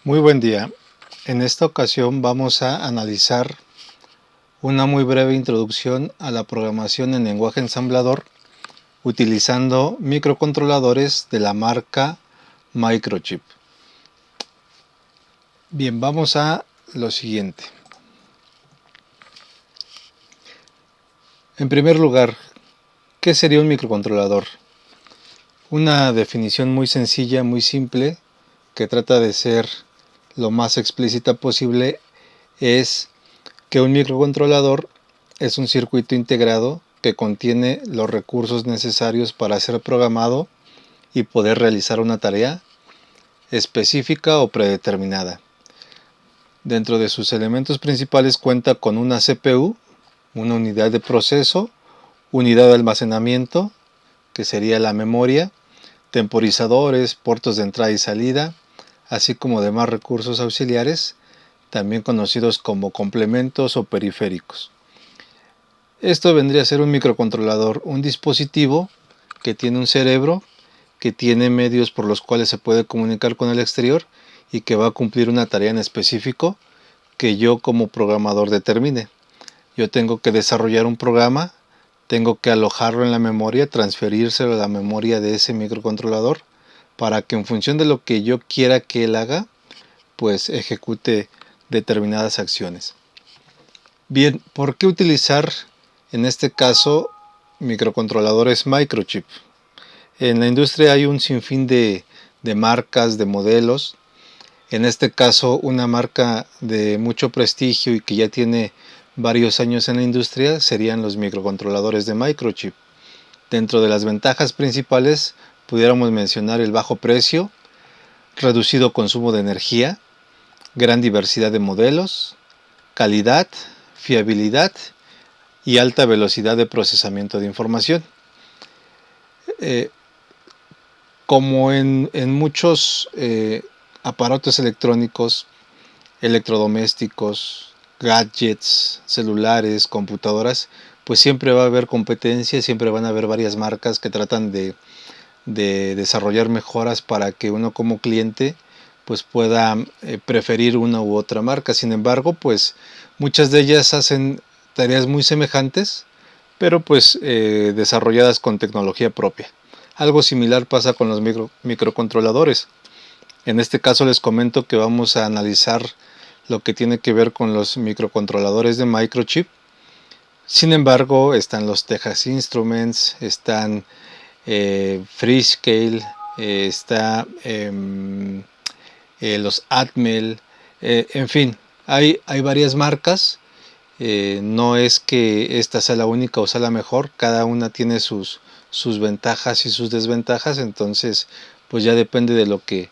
Muy buen día. En esta ocasión vamos a analizar una muy breve introducción a la programación en lenguaje ensamblador utilizando microcontroladores de la marca Microchip. Bien, vamos a lo siguiente. En primer lugar, ¿qué sería un microcontrolador? Una definición muy sencilla, muy simple, que trata de ser lo más explícita posible, es que un microcontrolador es un circuito integrado que contiene los recursos necesarios para ser programado y poder realizar una tarea específica o predeterminada. Dentro de sus elementos principales cuenta con una CPU, una unidad de proceso, unidad de almacenamiento, que sería la memoria, temporizadores, puertos de entrada y salida, así como demás recursos auxiliares, también conocidos como complementos o periféricos. Esto vendría a ser un microcontrolador, un dispositivo que tiene un cerebro, que tiene medios por los cuales se puede comunicar con el exterior y que va a cumplir una tarea en específico que yo como programador determine. Yo tengo que desarrollar un programa, tengo que alojarlo en la memoria, transferírselo a la memoria de ese microcontrolador para que en función de lo que yo quiera que él haga, pues ejecute determinadas acciones. Bien, ¿por qué utilizar en este caso microcontroladores Microchip? En la industria hay un sinfín de marcas, de modelos. En este caso, una marca de mucho prestigio y que ya tiene varios años en la industria serían los microcontroladores de Microchip. Dentro de las ventajas principales pudiéramos mencionar el bajo precio, reducido consumo de energía, gran diversidad de modelos, calidad, fiabilidad y alta velocidad de procesamiento de información. Como en muchos aparatos electrónicos, electrodomésticos, gadgets, celulares, computadoras, pues siempre va a haber competencia, siempre van a haber varias marcas que tratan de desarrollar mejoras para que uno como cliente pues pueda preferir una u otra marca. Sin embargo, pues muchas de ellas hacen tareas muy semejantes, pero pues desarrolladas con tecnología propia. Algo similar pasa con los microcontroladores. En este caso les comento que vamos a analizar lo que tiene que ver con los microcontroladores de Microchip. Sin embargo, están los Texas Instruments, están Freescale, está los Atmel, en fin, hay varias marcas. No es que esta sea la única o sea la mejor, cada una tiene sus ventajas y sus desventajas, entonces pues ya depende de lo que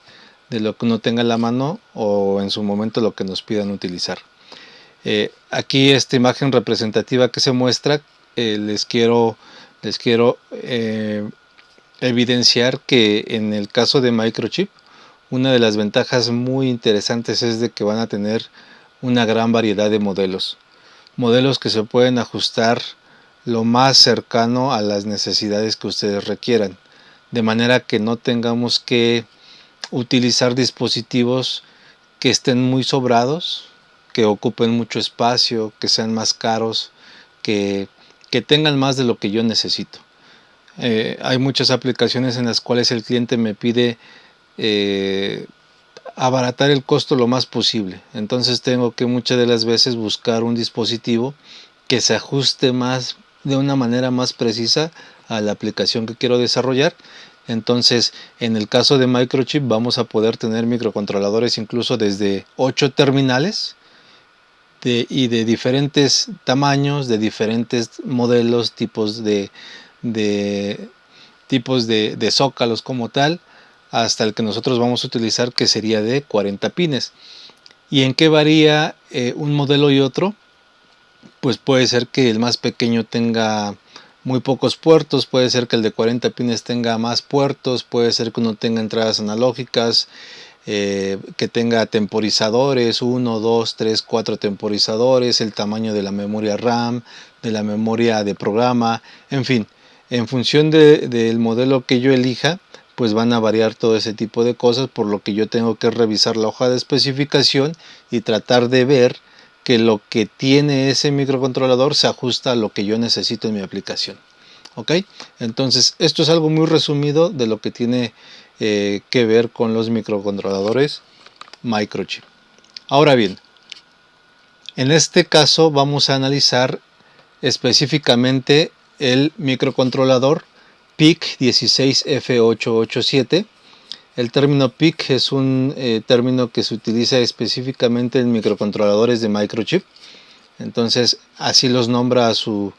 uno tenga a la mano o en su momento lo que nos pidan utilizar. Aquí esta imagen representativa que se muestra, les quiero evidenciar que en el caso de Microchip, una de las ventajas muy interesantes es de que van a tener una gran variedad de modelos que se pueden ajustar lo más cercano a las necesidades que ustedes requieran, de manera que no tengamos que utilizar dispositivos que estén muy sobrados, que ocupen mucho espacio, que sean más caros, que tengan más de lo que yo necesito. Hay muchas aplicaciones en las cuales el cliente me pide abaratar el costo lo más posible, entonces tengo que muchas de las veces buscar un dispositivo que se ajuste más de una manera más precisa a la aplicación que quiero desarrollar. Entonces, en el caso de Microchip vamos a poder tener microcontroladores incluso desde 8 terminales y de diferentes tamaños, de diferentes modelos, tipos de zócalos como tal, hasta el que nosotros vamos a utilizar, que sería de 40 pines. ¿Y en qué varía un modelo y otro? Pues puede ser que el más pequeño tenga muy pocos puertos, puede ser que el de 40 pines tenga más puertos, puede ser que uno tenga entradas analógicas, que tenga temporizadores, 1, 2, 3, 4 temporizadores, el tamaño de la memoria RAM, de la memoria de programa, en fin, en función del modelo que yo elija, pues van a variar todo ese tipo de cosas, por lo que yo tengo que revisar la hoja de especificación y tratar de ver que lo que tiene ese microcontrolador se ajusta a lo que yo necesito en mi aplicación. ¿Ok? Entonces esto es algo muy resumido de lo que tiene que ver con los microcontroladores microchip. Ahora bien, en este caso vamos a analizar específicamente el microcontrolador PIC16F887. El término PIC es un término que se utiliza específicamente en microcontroladores de microchip. Entonces así los nombra a sus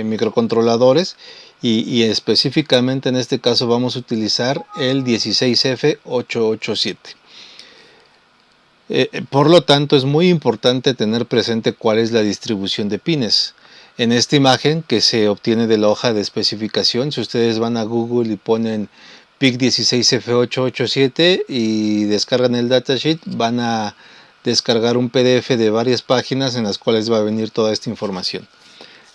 microcontroladores y específicamente en este caso vamos a utilizar el 16F887. Por lo tanto, es muy importante tener presente cuál es la distribución de pines. En esta imagen que se obtiene de la hoja de especificación, si ustedes van a Google y ponen PIC16F887 y descargan el datasheet, van a descargar un PDF de varias páginas en las cuales va a venir toda esta información.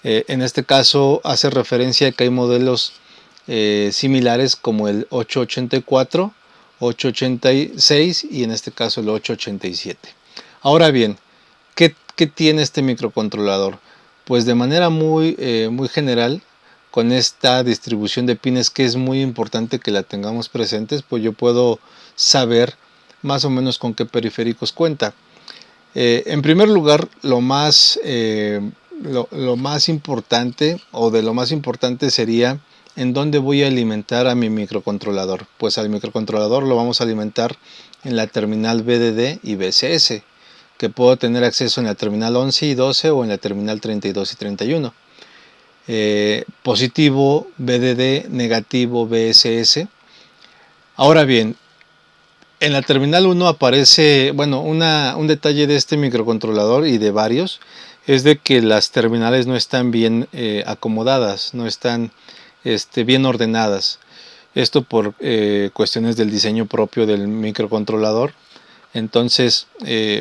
En este caso hace referencia a que hay modelos similares como el 884, 886 y en este caso el 887. Ahora bien, ¿qué tiene este microcontrolador? Pues de manera muy general, con esta distribución de pines que es muy importante que la tengamos presentes, pues yo puedo saber más o menos con qué periféricos cuenta. En primer lugar, lo más importante o de lo más importante sería en dónde voy a alimentar a mi microcontrolador. Pues al microcontrolador lo vamos a alimentar en la terminal VDD y VCS, que puedo tener acceso en la terminal 11 y 12 o en la terminal 32 y 31. Positivo VDD, negativo VSS. Ahora bien, en la terminal 1 aparece, bueno, un detalle de este microcontrolador y de varios, es de que las terminales no están bien acomodadas, no están bien ordenadas. Esto por cuestiones del diseño propio del microcontrolador. Entonces,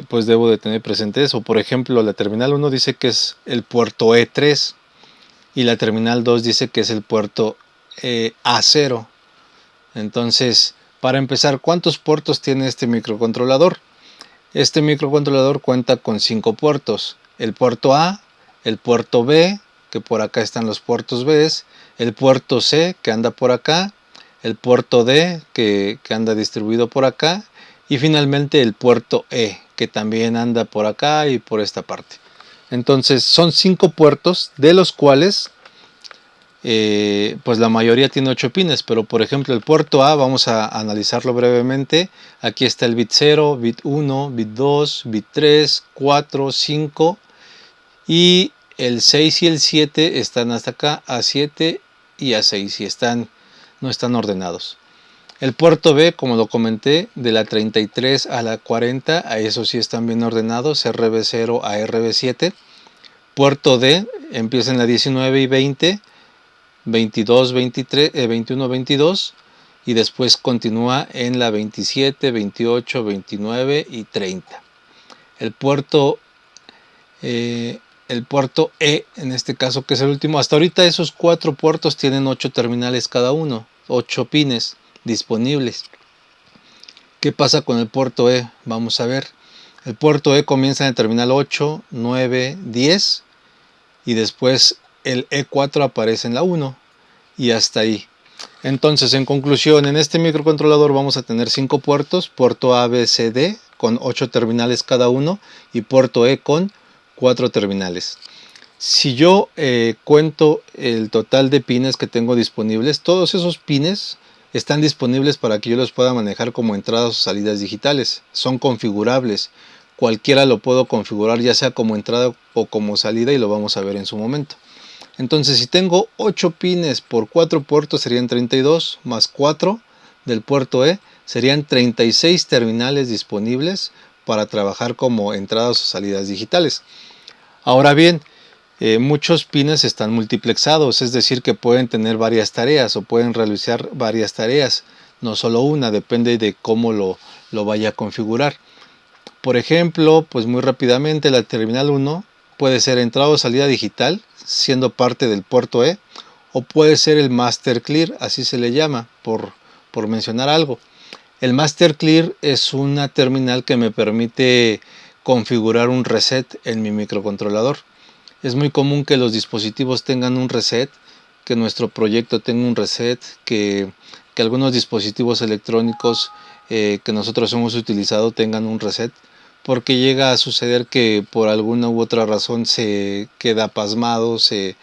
pues debo de tener presente eso. Por ejemplo, la terminal 1 dice que es el puerto E3 y la terminal 2 dice que es el puerto A0. Entonces, para empezar, ¿cuántos puertos tiene este microcontrolador? Este microcontrolador cuenta con 5 puertos. El puerto A, el puerto B, que por acá están los puertos B, el puerto C, que anda por acá, el puerto D, que anda distribuido por acá, y finalmente el puerto E, que también anda por acá y por esta parte. Entonces son 5 puertos, de los cuales pues la mayoría tiene 8 pines, pero por ejemplo el puerto A vamos a analizarlo brevemente. Aquí está el bit 0, bit 1, bit 2, bit 3, 4, 5 y el 6 y el 7 están hasta acá, A7 y A6 y no están ordenados. El puerto B, como lo comenté, de la 33 a la 40, a eso sí están bien ordenados, RB0 a RB7. Puerto D empieza en la 19 y 20, 22, 23, 21, 22 y después continúa en la 27, 28, 29 y 30. El puerto E, en este caso, que es el último, hasta ahorita esos 4 puertos tienen 8 terminales cada uno, 8 pines disponibles. ¿Qué pasa con el puerto E? Vamos a ver. El puerto E comienza en el terminal 8, 9, 10 y después el E4 aparece en la 1 y hasta ahí. Entonces, en conclusión, en este microcontrolador vamos a tener 5 puertos, puerto A, B, C, D con 8 terminales cada uno y puerto E con 4 terminales. Si yo cuento el total de pines que tengo disponibles, todos esos pines están disponibles para que yo los pueda manejar como entradas o salidas digitales. Son configurables. Cualquiera lo puedo configurar ya sea como entrada o como salida y lo vamos a ver en su momento. Entonces si tengo 8 pines por 4 puertos serían 32 más 4 del puerto E serían 36 terminales disponibles para trabajar como entradas o salidas digitales. Ahora bien, muchos pines están multiplexados, es decir que pueden tener varias tareas o pueden realizar varias tareas, no solo una, depende de cómo lo vaya a configurar. Por ejemplo, pues muy rápidamente la terminal 1 puede ser entrada o salida digital, siendo parte del puerto E, o puede ser el master clear, así se le llama, por por mencionar algo. El Master Clear es una terminal que me permite configurar un reset en mi microcontrolador. Es muy común que los dispositivos tengan un reset, que nuestro proyecto tenga un reset, que algunos dispositivos electrónicos que nosotros hemos utilizado tengan un reset, porque llega a suceder que por alguna u otra razón se queda pasmado, se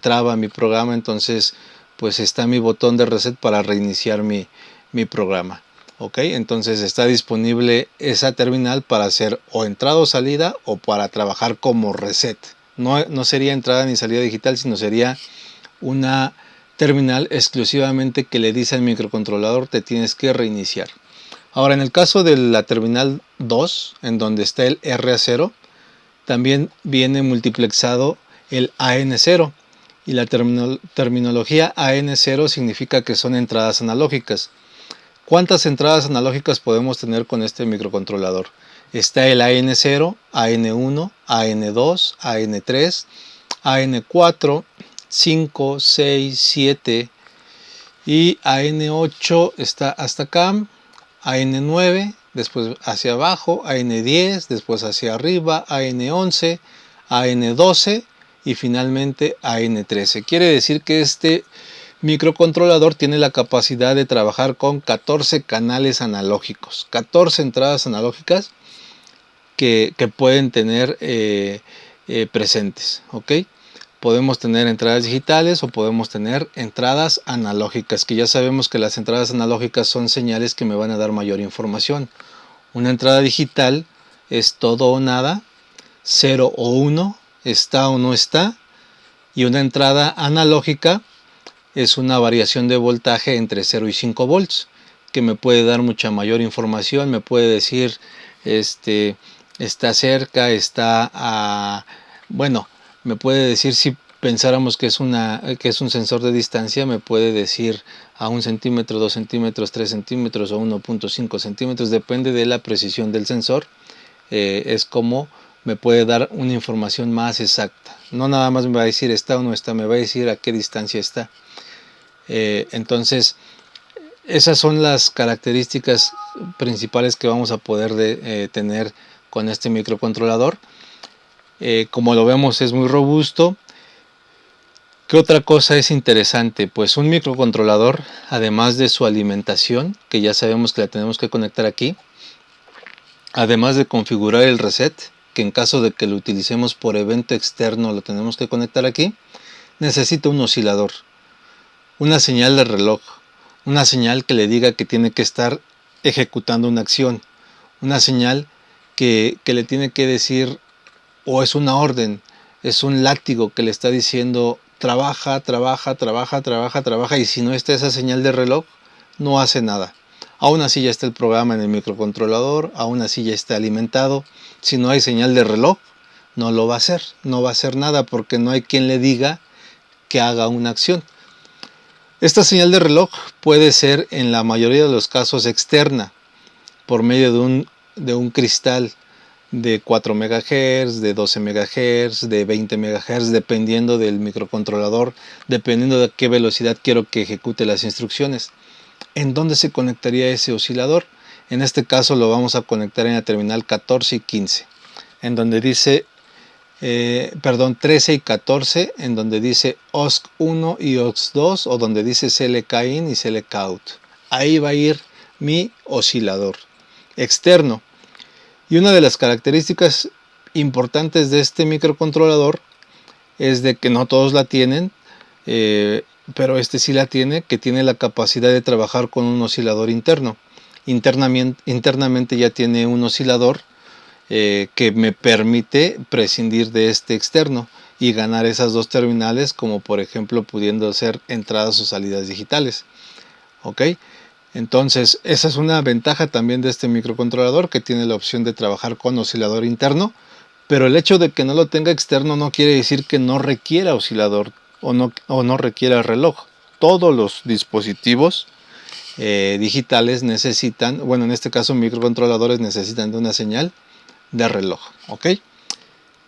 traba mi programa, entonces pues está mi botón de reset para reiniciar mi programa. Ok, entonces está disponible esa terminal para hacer o entrada o salida o para trabajar como reset. No sería entrada ni salida digital, sino sería una terminal exclusivamente que le dice al microcontrolador te tienes que reiniciar. Ahora, en el caso de la terminal 2, en donde está el RA0, también viene multiplexado el AN0, y la terminología AN0 significa que son entradas analógicas. ¿Cuántas entradas analógicas podemos tener con este microcontrolador? Está el AN0, AN1, AN2, AN3, AN4, 5, 6, 7 y AN8 está hasta acá, AN9, después hacia abajo, AN10, después hacia arriba, AN11, AN12 y finalmente AN13. Quiere decir que este microcontrolador tiene la capacidad de trabajar con 14 canales analógicos, 14 entradas analógicas que pueden tener presentes, ¿ok? Podemos tener entradas digitales o podemos tener entradas analógicas, que ya sabemos que las entradas analógicas son señales que me van a dar mayor información. Una entrada digital es todo o nada, 0 o 1, está o no está, y una entrada analógica es una variación de voltaje entre 0 y 5 volts, que me puede dar mucha mayor información, me puede decir, está cerca, bueno, me puede decir, si pensáramos que es un sensor de distancia, me puede decir a 1 centímetro, 2 centímetros, 3 centímetros o 1.5 centímetros, depende de la precisión del sensor, es como me puede dar una información más exacta. No nada más me va a decir está o no está, me va a decir a qué distancia está. Entonces, esas son las características principales que vamos a poder tener con este microcontrolador. Como lo vemos, es muy robusto. ¿Qué otra cosa es interesante? Pues un microcontrolador, además de su alimentación, que ya sabemos que la tenemos que conectar aquí, además de configurar el reset, que en caso de que lo utilicemos por evento externo lo tenemos que conectar aquí, necesita un oscilador, una señal de reloj, una señal que le diga que tiene que estar ejecutando una acción, una señal que le tiene que decir, o es una orden, es un látigo que le está diciendo trabaja, trabaja, trabaja, trabaja, trabaja, y si no está esa señal de reloj, no hace nada. Aún así ya está el programa en el microcontrolador, aún así ya está alimentado. Si no hay señal de reloj, no lo va a hacer, no va a hacer nada porque no hay quien le diga que haga una acción. Esta señal de reloj puede ser en la mayoría de los casos externa, por medio de un cristal de 4 MHz, de 12 MHz, de 20 MHz, dependiendo del microcontrolador, dependiendo de qué velocidad quiero que ejecute las instrucciones. ¿En dónde se conectaría ese oscilador? En este caso lo vamos a conectar en la terminal 14 y 15, en donde dice 13 y 14, en donde dice OSC1 y OSC2, o donde dice CLK in y CLK out. Ahí va a ir mi oscilador externo. Y una de las características importantes de este microcontrolador es de que no todos la tienen, pero este sí la tiene, que tiene la capacidad de trabajar con un oscilador interno. Internamente ya tiene un oscilador que me permite prescindir de este externo y ganar esas dos terminales, como por ejemplo pudiendo ser entradas o salidas digitales. ¿Ok? Entonces esa es una ventaja también de este microcontrolador, que tiene la opción de trabajar con oscilador interno, pero el hecho de que no lo tenga externo no quiere decir que no requiera oscilador o no requiera reloj. Todos los dispositivos digitales necesitan, bueno, en este caso microcontroladores necesitan de una señal de reloj, ¿ok?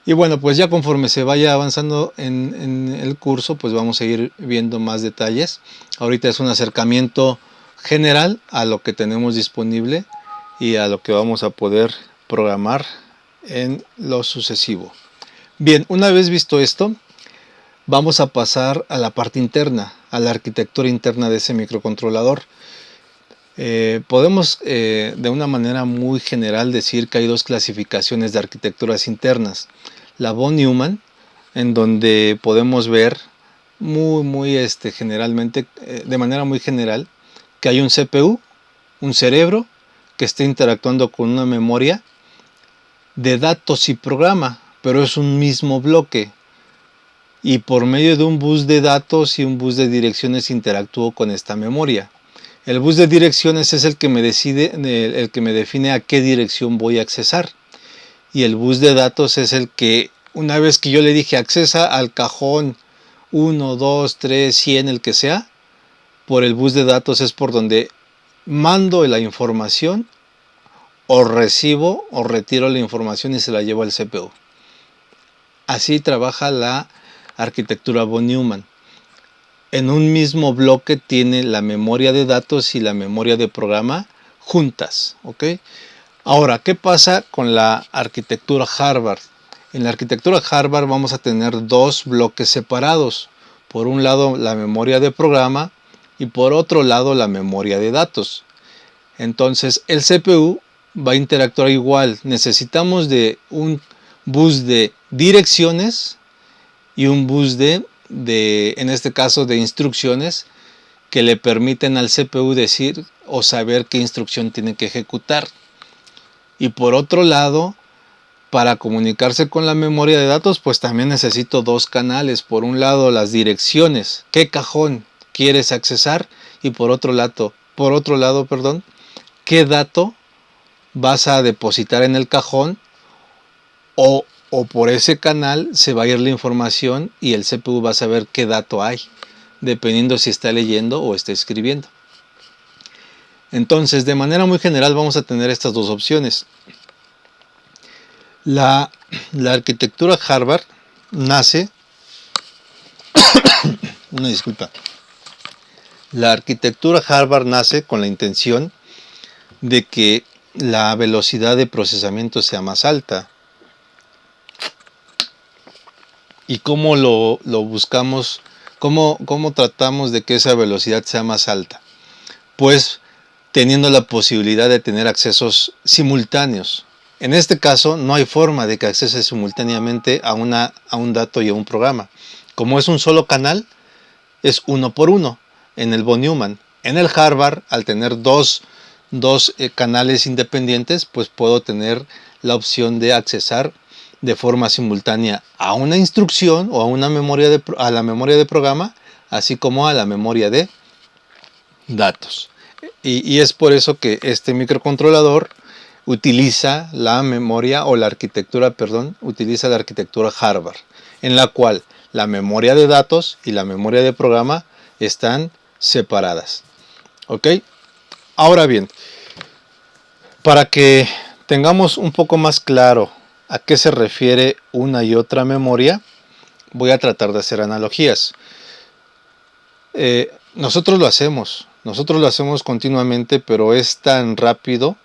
Y bueno, pues ya conforme se vaya avanzando en el curso, pues vamos a ir viendo más detalles. Ahorita es un acercamiento general a lo que tenemos disponible y a lo que vamos a poder programar en lo sucesivo. Bien, una vez visto esto, vamos a pasar a la parte interna, a la arquitectura interna de ese microcontrolador. Podemos de una manera muy general decir que hay dos clasificaciones de arquitecturas internas. La von Neumann, en donde podemos ver generalmente, de manera muy general, que hay un CPU, un cerebro, que está interactuando con una memoria de datos y programa, pero es un mismo bloque. Y por medio de un bus de datos y un bus de direcciones interactúo con esta memoria. El bus de direcciones es el que me define a qué dirección voy a accesar. Y el bus de datos es el que, una vez que yo le dije accesa al cajón 1, 2, 3, 100, el que sea, por el bus de datos es por donde mando la información o recibo o retiro la información y se la llevo al CPU. Así trabaja la arquitectura von Neumann. En un mismo bloque tiene la memoria de datos y la memoria de programa juntas, ¿ok? Ahora, ¿qué pasa con la arquitectura Harvard? En la arquitectura Harvard vamos a tener dos bloques separados. Por un lado la memoria de programa y por otro lado la memoria de datos. Entonces el CPU va a interactuar igual. Necesitamos de un bus de direcciones y un bus en este caso de instrucciones que le permiten al CPU decir o saber qué instrucción tiene que ejecutar. Y por otro lado, para comunicarse con la memoria de datos, pues también necesito dos canales. Por un lado las direcciones, qué cajón quieres accesar, y por otro lado, qué dato vas a depositar en el cajón, o por ese canal se va a ir la información y el CPU va a saber qué dato hay, dependiendo si está leyendo o está escribiendo. Entonces, de manera muy general vamos a tener estas dos opciones. La arquitectura Harvard nace, una disculpa, la arquitectura Harvard nace con la intención de que la velocidad de procesamiento sea más alta. ¿Y cómo lo buscamos? ¿Cómo tratamos de que esa velocidad sea más alta? Pues teniendo la posibilidad de tener accesos simultáneos. En este caso no hay forma de que accese simultáneamente a un dato y a un programa. Como es un solo canal, es uno por uno en el von Neumann. En el Harvard, al tener dos canales independientes, pues puedo tener la opción de accesar de forma simultánea a una instrucción o a la memoria de programa, así como a la memoria de datos. Y es por eso que este microcontrolador utiliza la memoria o la arquitectura, utiliza la arquitectura Harvard, en la cual la memoria de datos y la memoria de programa están separadas. ¿Ok? Ahora bien, para que tengamos un poco más claro a qué se refiere una y otra memoria, voy a tratar de hacer analogías. Nosotros lo hacemos continuamente, pero es tan rápido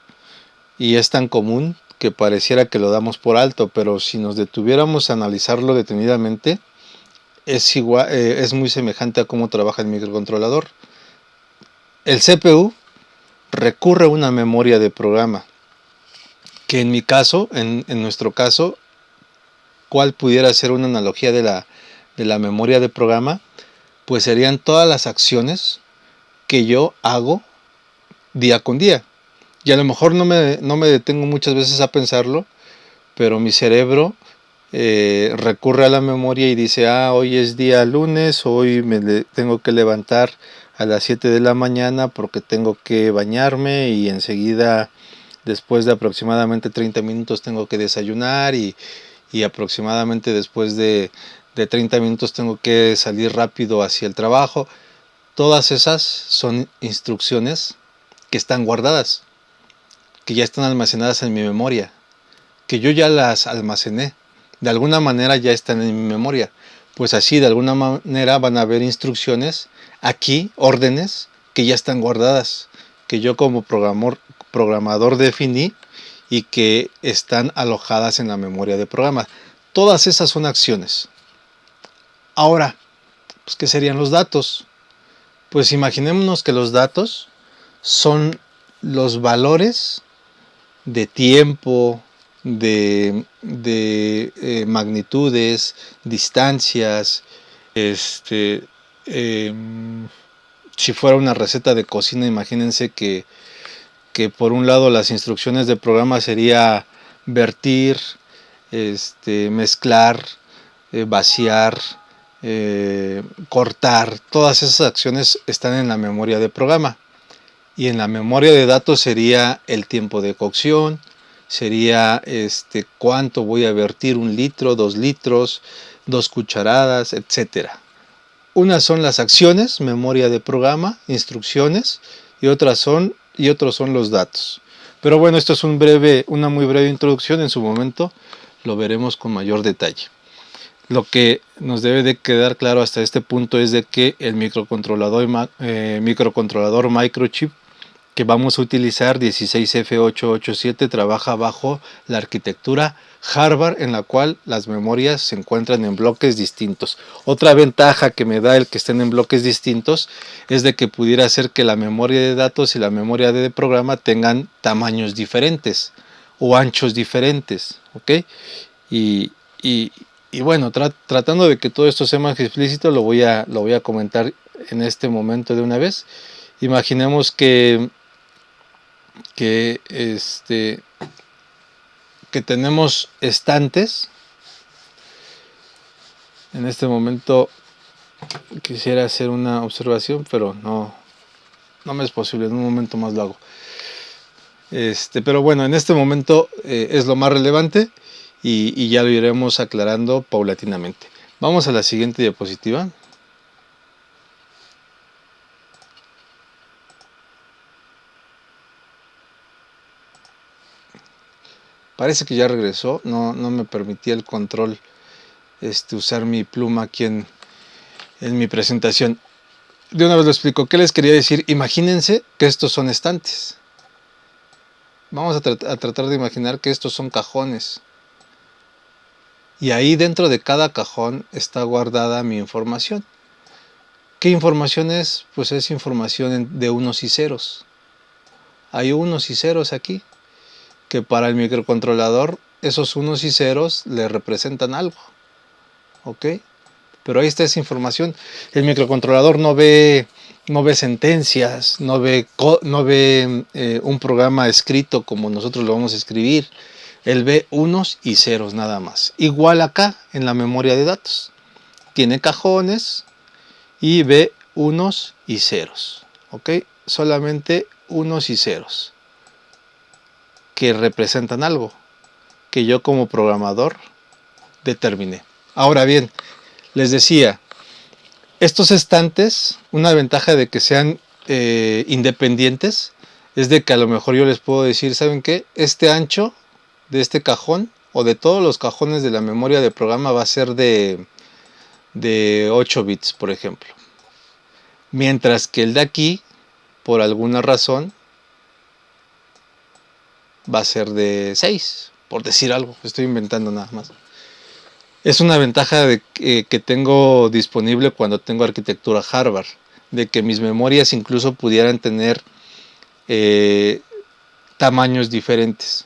y es tan común que pareciera que lo damos por alto, pero si nos detuviéramos a analizarlo detenidamente, es muy semejante a cómo trabaja el microcontrolador. El CPU recurre a una memoria de programa, que en mi caso, en nuestro caso, ¿cuál pudiera ser una analogía de la memoria de programa? Pues serían todas las acciones que yo hago día con día. Y a lo mejor no me detengo muchas veces a pensarlo, pero mi cerebro recurre a la memoria y dice, hoy es día lunes, hoy tengo que levantar a las 7 de la mañana porque tengo que bañarme y enseguida, después de aproximadamente 30 minutos, tengo que desayunar y aproximadamente después de 30 minutos tengo que salir rápido hacia el trabajo. Todas esas son instrucciones que están guardadas, que ya están almacenadas en mi memoria, que yo ya las almacené. De alguna manera ya están en mi memoria. Pues así, de alguna manera van a haber instrucciones aquí, órdenes, que ya están guardadas, que yo como programador definí y que están alojadas en la memoria de programa. Todas esas son acciones. Ahora, pues, ¿qué serían los datos? Pues imaginémonos que los datos son los valores de tiempo, de magnitudes, distancias, si fuera una receta de cocina, imagínense que por un lado las instrucciones del programa sería vertir, mezclar, vaciar, cortar. Todas esas acciones están en la memoria de programa. Y en la memoria de datos sería el tiempo de cocción, sería cuánto voy a vertir, 1 litro, 2 litros, 2 cucharadas, etcétera. Unas son las acciones, memoria de programa, instrucciones, y otros son los datos. Pero bueno, esto es una muy breve introducción. En su momento lo veremos con mayor detalle. Lo que nos debe de quedar claro hasta este punto es de que el microcontrolador microchip que vamos a utilizar, 16F887, trabaja bajo la arquitectura Harvard, en la cual las memorias se encuentran en bloques distintos. Otra ventaja que me da el que estén en bloques distintos es de que pudiera ser que la memoria de datos y la memoria de programa tengan tamaños diferentes o anchos diferentes, ¿ok? Y bueno, tratando de que todo esto sea más explícito, lo voy a comentar en este momento de una vez. Imaginemos que tenemos estantes. En este momento quisiera hacer una observación, pero no me es posible. En un momento más lo hago. Pero bueno, en este momento es lo más relevante y ya lo iremos aclarando paulatinamente. Vamos a la siguiente diapositiva. Parece que ya regresó. No me permitía el control usar mi pluma aquí en mi presentación. De una vez lo explico. ¿Qué les quería decir? Imagínense que estos son estantes. Vamos a tratar de imaginar que estos son cajones. Y ahí dentro de cada cajón está guardada mi información. ¿Qué información es? Pues es información de unos y ceros. Hay unos y ceros aquí, que para el microcontrolador esos unos y ceros le representan algo. ¿Ok? Pero ahí está esa información. El microcontrolador no ve sentencias, no ve un programa escrito como nosotros lo vamos a escribir. Él ve unos y ceros nada más. Igual acá en la memoria de datos. Tiene cajones y ve unos y ceros. ¿Ok? Solamente unos y ceros que representan algo que yo como programador determiné. Ahora bien, les decía, estos estantes, una ventaja de que sean independientes es de que a lo mejor yo les puedo decir, ¿saben qué? Este ancho de este cajón o de todos los cajones de la memoria de programa va a ser de 8 bits, por ejemplo. Mientras que el de aquí, por alguna razón, va a ser de 6, por decir algo. Estoy inventando nada más. Es una ventaja que tengo disponible cuando tengo arquitectura Harvard, de que mis memorias incluso pudieran tener tamaños diferentes.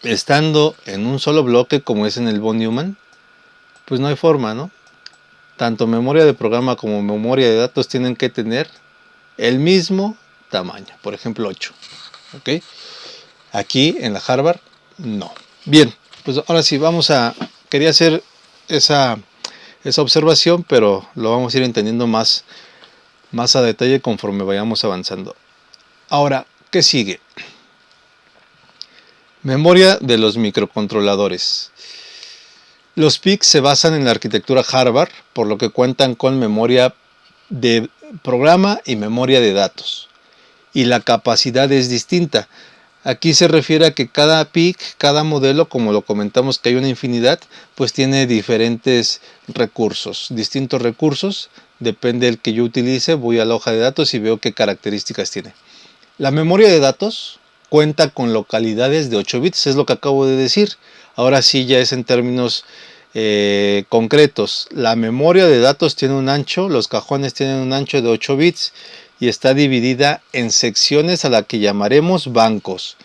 Estando en un solo bloque como es en el von Neumann, pues no hay forma, ¿no? Tanto memoria de programa como memoria de datos tienen que tener el mismo tamaño, por ejemplo 8. ¿Ok? Aquí en la Harvard, no. Bien, pues ahora sí, quería hacer esa observación, pero lo vamos a ir entendiendo más a detalle conforme vayamos avanzando. Ahora, ¿qué sigue? Memoria de los microcontroladores. Los PIC se basan en la arquitectura Harvard, por lo que cuentan con memoria de programa y memoria de datos. Y la capacidad es distinta. Aquí se refiere a que cada PIC, cada modelo, como lo comentamos que hay una infinidad, pues tiene diferentes recursos, distintos recursos depende del que yo utilice, voy a la hoja de datos y veo qué características tiene. La memoria de datos cuenta con localidades de 8 bits, es lo que acabo de decir. Ahora sí ya es en términos concretos. La memoria de datos tiene un ancho, los cajones tienen un ancho de 8 bits y está dividida en secciones a la que llamaremos bancos.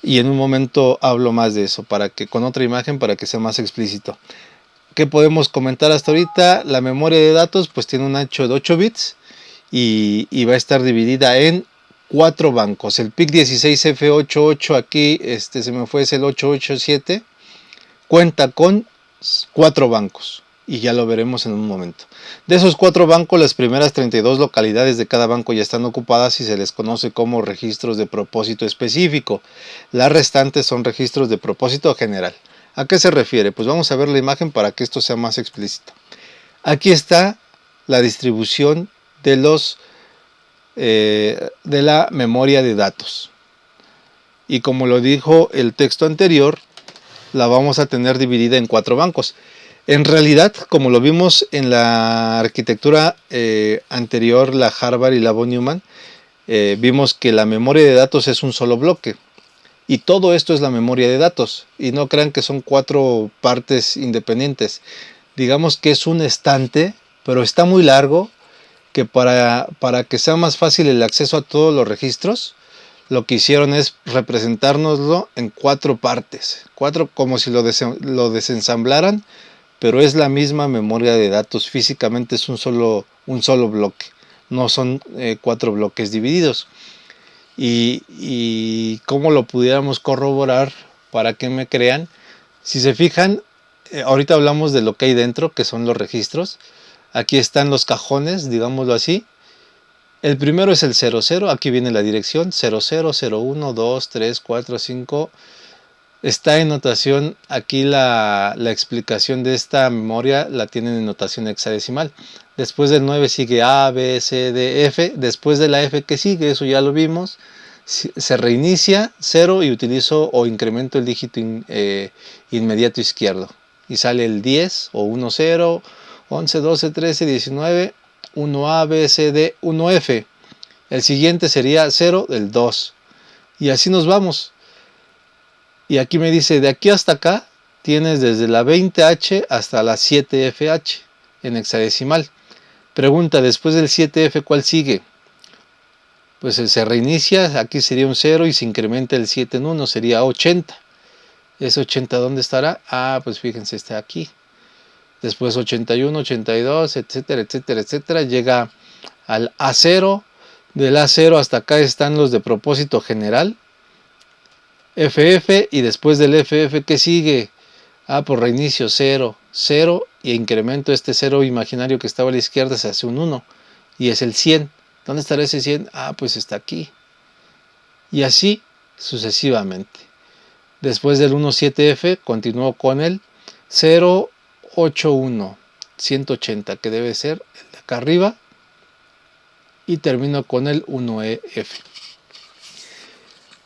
Y en un momento hablo más de eso, con otra imagen para que sea más explícito. ¿Qué podemos comentar hasta ahorita? La memoria de datos pues tiene un ancho de 8 bits y va a estar dividida en 4 bancos. El PIC16F88 aquí, se me fue, es el 887, cuenta con 4 bancos y ya lo veremos en un momento. De esos 4 bancos, las primeras 32 localidades de cada banco ya están ocupadas y se les conoce como registros de propósito específico. Las restantes son registros de propósito general. ¿A qué se refiere? Pues vamos a ver la imagen para que esto sea más explícito. Aquí está la distribución de la memoria de datos. Y como lo dijo el texto anterior, la vamos a tener dividida en 4 bancos. En realidad, como lo vimos en la arquitectura anterior, la Harvard y la von Neumann, vimos que la memoria de datos es un solo bloque. Y todo esto es la memoria de datos. Y no crean que son 4 partes independientes. Digamos que es un estante, pero está muy largo, que para que sea más fácil el acceso a todos los registros, lo que hicieron es representárnoslo en 4 partes. 4 como si lo desensamblaran, pero es la misma memoria de datos. Físicamente es un solo bloque. No son 4 bloques divididos. Y cómo lo pudiéramos corroborar para que me crean. Si se fijan, ahorita hablamos de lo que hay dentro, que son los registros. Aquí están los cajones, digámoslo así. El primero es el 00, aquí viene la dirección 00, 01, 2, 3, 4, 5. Está en notación, aquí la explicación de esta memoria la tienen en notación hexadecimal. Después del 9 sigue A, B, C, D, F. Después de la F que sigue, eso ya lo vimos, se reinicia 0 y utilizo o incremento el dígito inmediato izquierdo. Y sale el 10 o 1, 0, 11, 12, 13, 19, 1A, B, C, D, 1F. El siguiente sería 0, el 2. Y así nos vamos. Y aquí me dice, de aquí hasta acá tienes desde la 20H hasta la 7FH en hexadecimal. Pregunta, después del 7F, ¿cuál sigue? Pues se reinicia, aquí sería un 0 y se incrementa el 7 en 1, sería 80. ¿Ese 80 dónde estará? Ah, pues fíjense, está aquí. Después 81, 82, etcétera, etcétera, etcétera. Llega al A0. Del A0 hasta acá están los de propósito general. FF, y después del FF, ¿qué sigue? Ah, por reinicio 0, 0, y incremento este 0 imaginario que estaba a la izquierda, se hace un 1, y es el 100. ¿Dónde estará ese 100? Ah, pues está aquí. Y así sucesivamente. Después del 17F, continúo con el 081, 180, que debe ser el de acá arriba, y termino con el 1EF.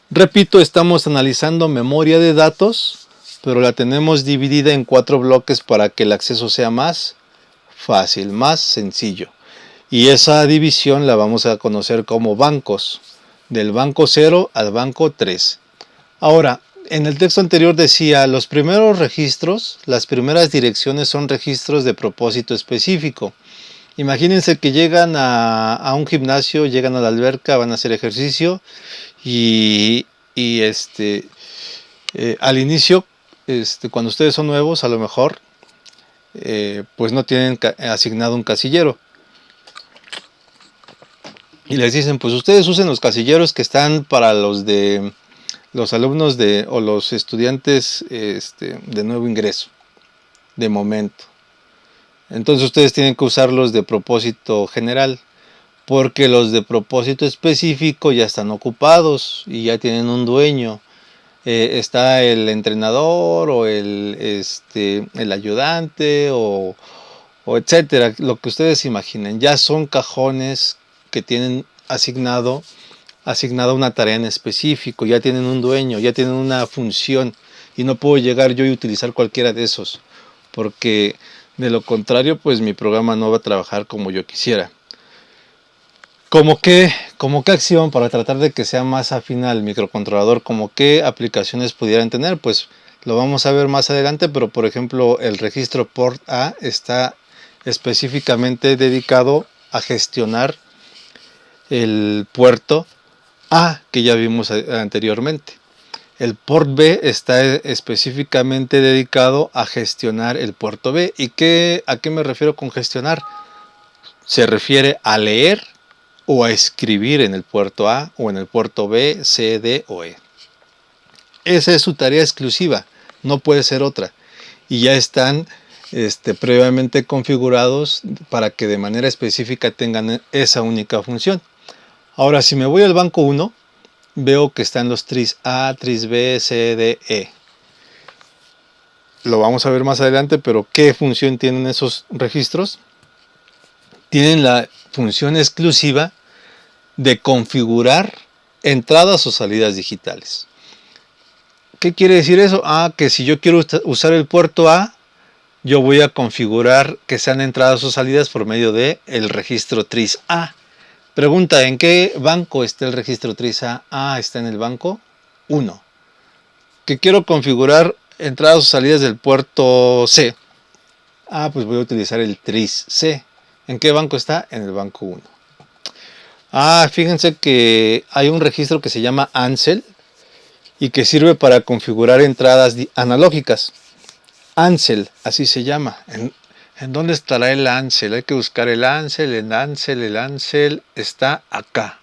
Repito, estamos analizando memoria de datos, pero la tenemos dividida en 4 bloques para que el acceso sea más fácil, más sencillo. Y esa división la vamos a conocer como bancos, del banco 0 al banco 3. Ahora, en el texto anterior decía, los primeros registros, las primeras direcciones son registros de propósito específico. Imagínense que llegan a un gimnasio, llegan a la alberca, van a hacer ejercicio y al inicio, cuando ustedes son nuevos, a lo mejor, pues no tienen asignado un casillero. Y les dicen, pues ustedes usen los casilleros que están para los alumnos o los estudiantes de nuevo ingreso, de momento. Entonces ustedes tienen que usar los de propósito general, porque los de propósito específico ya están ocupados y ya tienen un dueño. Está el entrenador o el ayudante o etcétera, lo que ustedes imaginen. Ya son cajones que tienen asignada una tarea en específico, ya tienen un dueño, ya tienen una función, y no puedo llegar yo y utilizar cualquiera de esos, porque De lo contrario, pues mi programa no va a trabajar como yo quisiera. ¿Cómo qué acción para tratar de que sea más afín al microcontrolador? ¿Cómo qué aplicaciones pudieran tener? Pues lo vamos a ver más adelante, pero por ejemplo el registro port A está específicamente dedicado a gestionar el puerto A que ya vimos anteriormente. El port B está específicamente dedicado a gestionar el puerto B. ¿Y a qué me refiero con gestionar? Se refiere a leer o a escribir en el puerto A o en el puerto B, C, D o E. Esa es su tarea exclusiva, no puede ser otra. Y ya están previamente configurados para que de manera específica tengan esa única función. Ahora, si me voy al banco 1, veo que están los tris A, tris B, C, D, E. Lo vamos a ver más adelante, pero ¿qué función tienen esos registros? Tienen la función exclusiva de configurar entradas o salidas digitales. ¿Qué quiere decir eso? Que si yo quiero usar el puerto A, yo voy a configurar que sean entradas o salidas por medio de el registro tris A. Pregunta, ¿en qué banco está el registro tris A? Está en el banco 1. ¿Que quiero configurar entradas o salidas del puerto C? Pues voy a utilizar el tris C. ¿En qué banco está? En el banco 1. Fíjense que hay un registro que se llama Ansel y que sirve para configurar entradas analógicas. Ansel, así se llama. ¿En dónde estará el Ansel? Hay que buscar el Ansel. El Ansel está acá.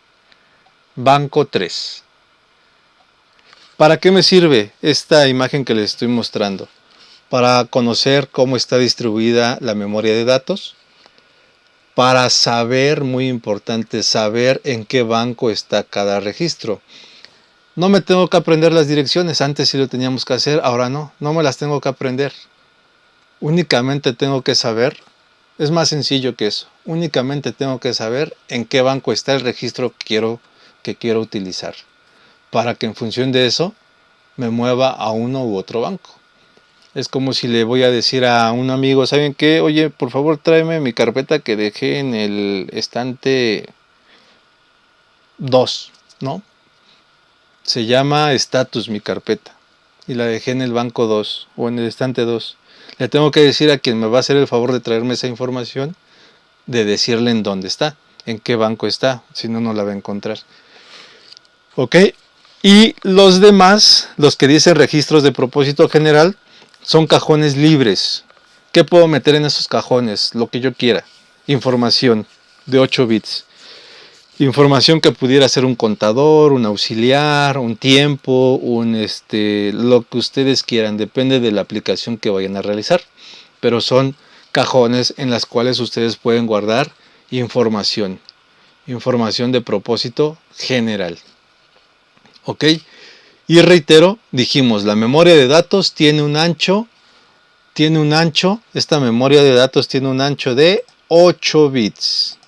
Banco 3. ¿Para qué me sirve esta imagen que les estoy mostrando? Para conocer cómo está distribuida la memoria de datos. Para saber, muy importante, saber en qué banco está cada registro. No me tengo que aprender las direcciones, antes sí lo teníamos que hacer, ahora no me las tengo que aprender. Únicamente tengo que saber, es más sencillo que eso, únicamente tengo que saber en qué banco está el registro que quiero utilizar, para que en función de eso me mueva a uno u otro banco. Es como si le voy a decir a un amigo, ¿saben qué? Oye, por favor tráeme mi carpeta que dejé en el estante 2, ¿no? Se llama status mi carpeta y la dejé en el banco 2 o en el estante 2. Le tengo que decir a quien me va a hacer el favor de traerme esa información, de decirle en dónde está, en qué banco está, si no, no la va a encontrar. ¿Ok? Y los demás, los que dicen registros de propósito general, son cajones libres. ¿Qué puedo meter en esos cajones? Lo que yo quiera. Información de 8 bits. Información que pudiera ser un contador, un auxiliar, un tiempo, lo que ustedes quieran, depende de la aplicación que vayan a realizar. Pero son cajones en las cuales ustedes pueden guardar información de propósito general. ¿Ok? Y reitero, dijimos, la memoria de datos tiene un ancho, esta memoria de datos tiene un ancho de 8 bits.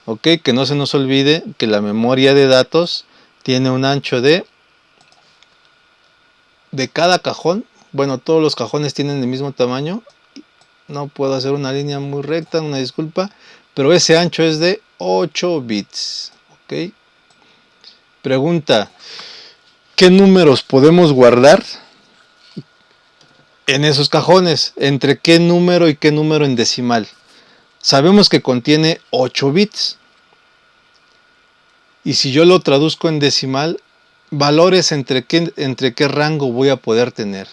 Ok, que no se nos olvide que la memoria de datos tiene un ancho de cada cajón. Bueno, todos los cajones tienen el mismo tamaño. No puedo hacer una línea muy recta, una disculpa. Pero ese ancho es de 8 bits. Ok. Pregunta, ¿qué números podemos guardar en esos cajones? ¿Entre qué número y qué número en decimal? Sabemos que contiene 8 bits. Y si yo lo traduzco en decimal, valores entre qué rango voy a poder tener.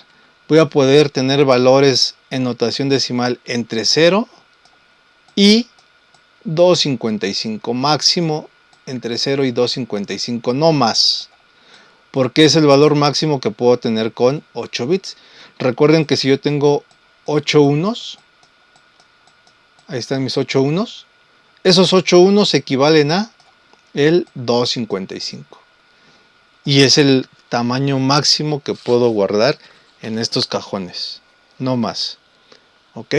Voy a poder tener valores en notación decimal entre 0 y 255. Máximo entre 0 y 255, no más. Porque es el valor máximo que puedo tener con 8 bits. Recuerden que si yo tengo 8 unos, ahí están mis 8 unos, esos 8 unos equivalen a el 255 y es el tamaño máximo que puedo guardar en estos cajones, no más. Ok,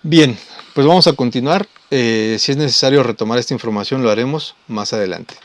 bien, pues vamos a continuar. Si es necesario retomar esta información, lo haremos más adelante.